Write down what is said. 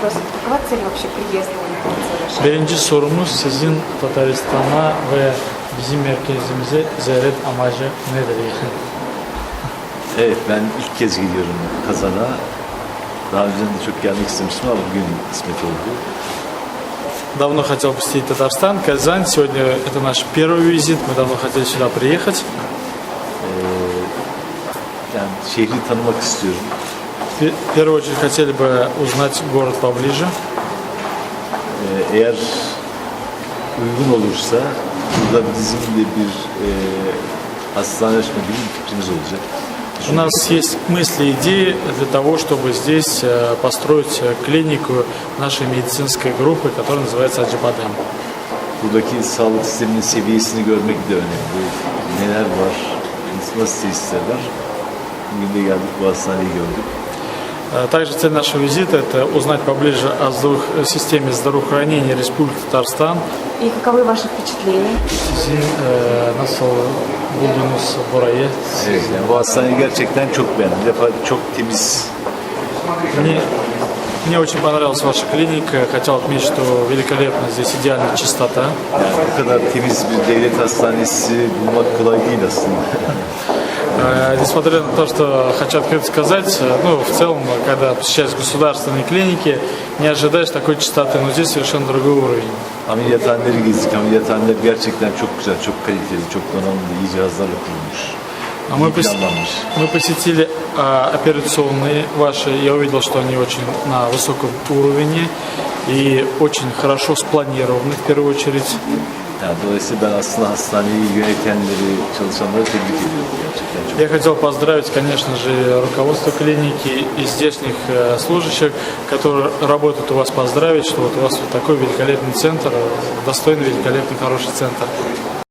вопрос. Какова цель вообще приезда в Birinci sorumuz sizin Tataristan'a ve bizim merkezimize ziyaret amacı nedir? Evet, ben ilk kez gidiyorum Kazan'a. Daha önce de çok gelmek istemiştim ama bugün kısmet oldu. Давно хотел посетить Татарстан, Казань. Сегодня это наш первый визит. Мы давно хотели сюда приехать. Yani şehri tanımak istiyorum. В первую очередь хотели бы узнать город поближе. Eğer uygun olursa burada bizim de bir hastane açma gibi bir fikrimiz olacak. У нас есть мысли, идеи для того, чтобы здесь построить клинику нашей медицинской группы, которая называется Acıbadem. Buradaki sağlık sisteminin seviyesini görmek de önemli. Neler var, nasıl tesisler var. Bugün de geldik, bu hastaneyi gördük. Также цель нашего визита – это узнать поближе о системе здравоохранения Республики Татарстан. И каковы ваши впечатления? Sizin nasıl buldunuz burayı? Evet, yani bu hastaneyi gerçekten çok beğendim. Bir defa çok temiz. Мне очень понравилась ваша клиника. Хотел отметить, что великолепно здесь идеальная чистота. Yani bu kadar temiz bir devlet hastanesi bulmak kolay değil aslında. Несмотря на то, что хочу открыто сказать, в целом, когда посещаешь государственные клиники, не ожидаешь такой чистоты, но здесь совершенно другой уровень. Ameliyathaneleri gezdik. Ameliyathaneler gerçekten çok güzel, çok kaliteli, çok donanımlı, iyi cihazlarla kurulmuş. Мы посетили операционные ваши, я увидел, что они очень на высоком уровне и очень хорошо спланированы в первую очередь. Yani dolayısıyla ben aslında hastaneyi yönetenleri, çalışanları tebrik ediyorum gerçekten. Çok Я хотел поздравить, конечно же, руководство клиники и здешних служащих, которые работают у вас, поздравить, что вот у вас вот такой великолепный центр, достойный, великолепный, хороший центр.